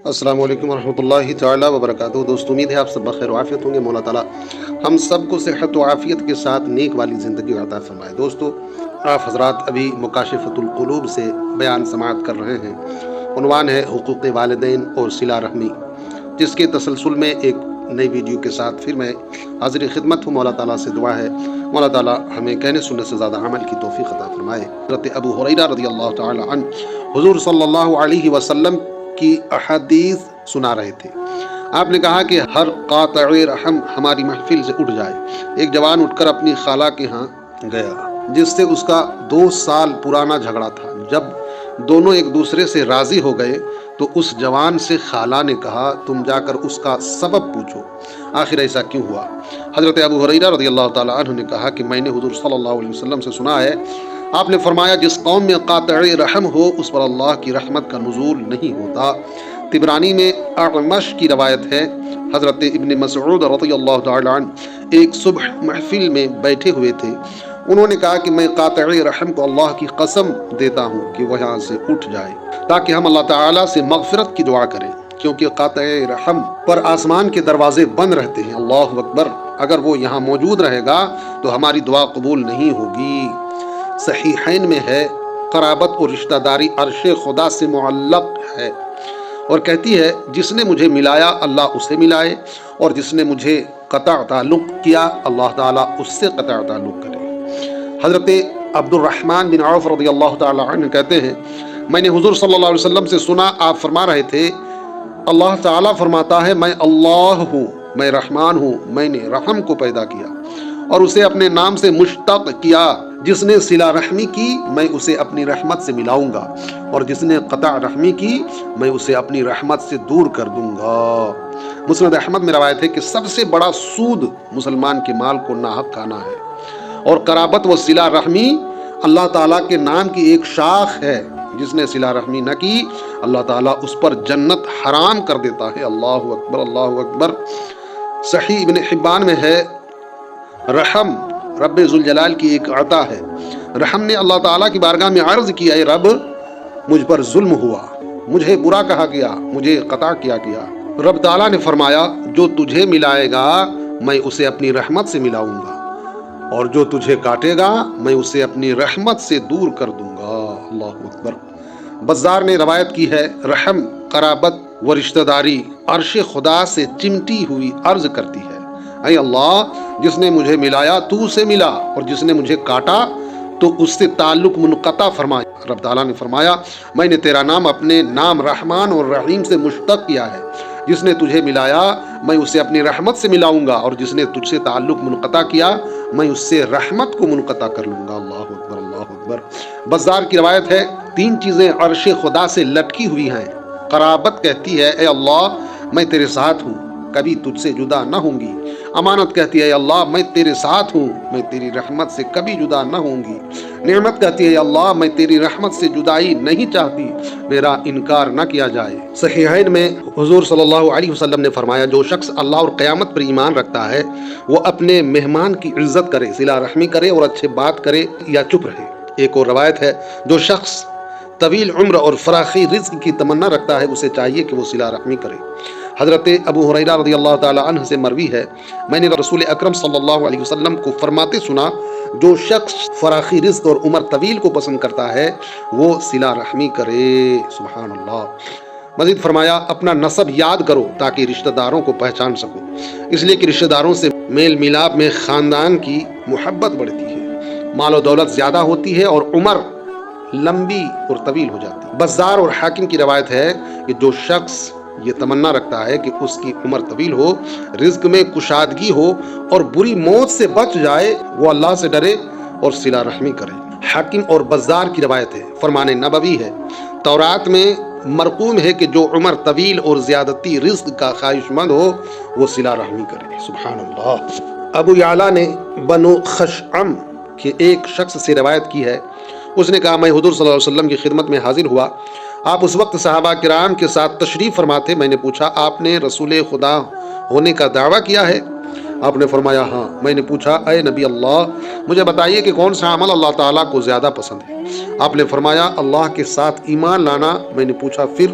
السلام علیکم ورحمۃ اللہ تعالیٰ وبرکاتہ۔ دوستو، امید ہے آپ سب بخیر و عافیت ہوں گے۔ مولا تعالیٰ ہم سب کو صحت و عافیت کے ساتھ نیک والی زندگی عطا فرمائے۔ دوستو، آپ حضرات ابھی مکاشفۃ القلوب سے بیان سماعت کر رہے ہیں۔ عنوان ہے حقوق والدین اور صلہ رحمی، جس کے تسلسل میں ایک نئی ویڈیو کے ساتھ پھر میں حاضر خدمت ہوں۔ مولا تعالیٰ سے دعا ہے مولا تعالیٰ ہمیں کہنے سننے سے زیادہ عمل کی توفیق عطا فرمائے۔ حضرت ابو ہریرہ رضی اللہ تعالی عنہ حضور صلی اللہ علیہ وسلم کی احادیث سنا رہے تھے۔ آپ نے کہا کہ ہر قاطع رحم ہماری محفل سے اٹھ جائے۔ ایک جوان اٹھ کر اپنی خالہ کے ہاں گیا، جس سے اس کا 2 سال پرانا جھگڑا تھا۔ جب دونوں ایک دوسرے سے راضی ہو گئے تو اس جوان سے خالہ نے کہا، تم جا کر اس کا سبب پوچھو، آخر ایسا کیوں ہوا؟ حضرت ابو ہریرہ رضی اللہ تعالیٰ عنہ نے کہا کہ میں نے حضور صلی اللہ علیہ وسلم سے سنا ہے، آپ نے فرمایا، جس قوم میں قاطع رحم ہو اس پر اللہ کی رحمت کا نزول نہیں ہوتا۔ طبرانی میں اعمش کی روایت ہے، حضرت ابن مسعود رضی اللہ تعالی عنہ ایک صبح محفل میں بیٹھے ہوئے تھے۔ انہوں نے کہا کہ میں قاطع رحم کو اللہ کی قسم دیتا ہوں کہ وہ یہاں سے اٹھ جائے تاکہ ہم اللہ تعالیٰ سے مغفرت کی دعا کریں، کیونکہ قاطع رحم پر آسمان کے دروازے بند رہتے ہیں۔ اللہ اکبر، اگر وہ یہاں موجود رہے گا تو ہماری دعا قبول نہیں ہوگی۔ صحیحین میں ہے، قرابت اور رشتہ داری عرش خدا سے معلق ہے اور کہتی ہے، جس نے مجھے ملایا اللہ اسے ملائے، اور جس نے مجھے قطع تعلق کیا اللہ تعالیٰ اس سے قطع تعلق کرے۔ حضرت عبد الرحمن بن عوف رضی اللہ تعالیٰ عنہ کہتے ہیں، میں نے حضور صلی اللہ علیہ وسلم سے سنا، آپ فرما رہے تھے، اللہ تعالیٰ فرماتا ہے، میں اللہ ہوں، میں رحمان ہوں، میں نے رحم کو پیدا کیا اور اسے اپنے نام سے مشتق کیا۔ جس نے صلہ رحمی کی میں اسے اپنی رحمت سے ملاؤں گا، اور جس نے قطع رحمی کی میں اسے اپنی رحمت سے دور کر دوں گا۔ مسند احمد میں روایت ہے کہ سب سے بڑا سود مسلمان کے مال کو ناحق کھانا ہے، اور قرابت و صلہ رحمی اللہ تعالیٰ کے نام کی ایک شاخ ہے۔ جس نے صلہ رحمی نہ کی اللہ تعالیٰ اس پر جنت حرام کر دیتا ہے۔ اللہ اکبر، اللہ اکبر۔ صحیح ابن حبان میں ہے، رحم رب ذوالجلال کی ایک عطا ہے۔ رحم نے اللہ تعالیٰ کی بارگاہ میں عرض کیا، اے رب، مجھ پر ظلم ہوا، مجھے برا کہا گیا، مجھے قطع کیا گیا۔ رب تعالیٰ نے فرمایا، جو تجھے ملائے گا میں اسے اپنی رحمت سے ملاؤں گا، اور جو تجھے کاٹے گا میں اسے اپنی رحمت سے دور کر دوں گا۔ اللہ اکبر۔ بزار نے روایت کی ہے، رحم، قرابت و رشتہ داری عرش خدا سے چمٹی ہوئی عرض کرتی ہے، اے اللہ، جس نے مجھے ملایا تو اسے ملا، اور جس نے مجھے کاٹا تو اس سے تعلق منقطع فرمایا۔ رب تعالیٰ نے فرمایا، میں نے تیرا نام اپنے نام رحمان اور رحیم سے مشتق کیا ہے۔ جس نے تجھے ملایا میں اسے اپنی رحمت سے ملاؤں گا، اور جس نے تجھ سے تعلق منقطع کیا میں اس سے رحمت کو منقطع کر لوں گا۔ اللہ اکبر، اللہ اکبر۔ بزار کی روایت ہے، 3 چیزیں عرش خدا سے لٹکی ہوئی ہیں۔ قرابت کہتی ہے، اے اللہ، میں تیرے ساتھ ہوں، کبھی تجھ سے جدا نہ ہوں گی۔ امانت کہتی ہے، اے اللہ، میں تیرے ساتھ ہوں، میں تیری رحمت سے کبھی جدا نہ ہوں گی۔ نعمت کہتی ہے، اے اللہ، میں تیری رحمت سے جدائی نہیں چاہتی، میرا انکار نہ کیا جائے۔ صحیحین میں حضور صلی اللہ علیہ وسلم نے فرمایا، جو شخص اللہ اور قیامت پر ایمان رکھتا ہے وہ اپنے مہمان کی عزت کرے، صلہ رحمی کرے اور اچھے بات کرے یا چپ رہے۔ ایک اور روایت ہے، جو شخص طویل عمر اور فراخی رزق کی تمنا رکھتا ہے اسے چاہیے کہ وہ صلہ رحمی کرے۔ حضرت ابو ہریرہ رضی اللہ تعالی عنہ سے مروی ہے، میں نے رسول اکرم صلی اللہ علیہ وسلم کو فرماتے سنا، جو شخص فراخی رزق اور عمر طویل کو پسند کرتا ہے وہ صلہ رحمی کرے۔ سبحان اللہ۔ مزید فرمایا، اپنا نسب یاد کرو تاکہ رشتہ داروں کو پہچان سکو، اس لیے کہ رشتہ داروں سے میل ملاپ میں خاندان کی محبت بڑھتی ہے، مال و دولت زیادہ ہوتی ہے اور عمر لمبی اور طویل ہو جاتی ہے۔ بزار اور حاکم کی روایت ہے کہ جو شخص یہ تمنا رکھتا ہے کہ اس کی عمر طویل ہو، رزق میں کشادگی ہو اور بری موت سے بچ جائے، وہ اللہ سے ڈرے اور صلہ رحمی کرے۔ حاکم اور بزار کی روایت ہے، فرمان نبوی ہے، تورات میں مرقوم ہے کہ جو عمر طویل اور زیادتی رزق کا خواہش مند ہو وہ صلہ رحمی کرے۔ سبحان اللہ۔ ابو یعلا نے بنو خشعم کے ایک شخص سے روایت کی ہے، اس نے کہا، میں حضور صلی اللہ علیہ وسلم کی خدمت میں حاضر ہوا، آپ اس وقت صحابہ کرام کے ساتھ تشریف فرما تھے۔ میں نے پوچھا، آپ نے رسول خدا ہونے کا دعویٰ کیا ہے؟ آپ نے فرمایا، ہاں۔ میں نے پوچھا، اے نبی اللہ، مجھے بتائیے کہ کون سا عمل اللہ تعالیٰ کو زیادہ پسند ہے؟ آپ نے فرمایا، اللہ کے ساتھ ایمان لانا۔ میں نے پوچھا، پھر؟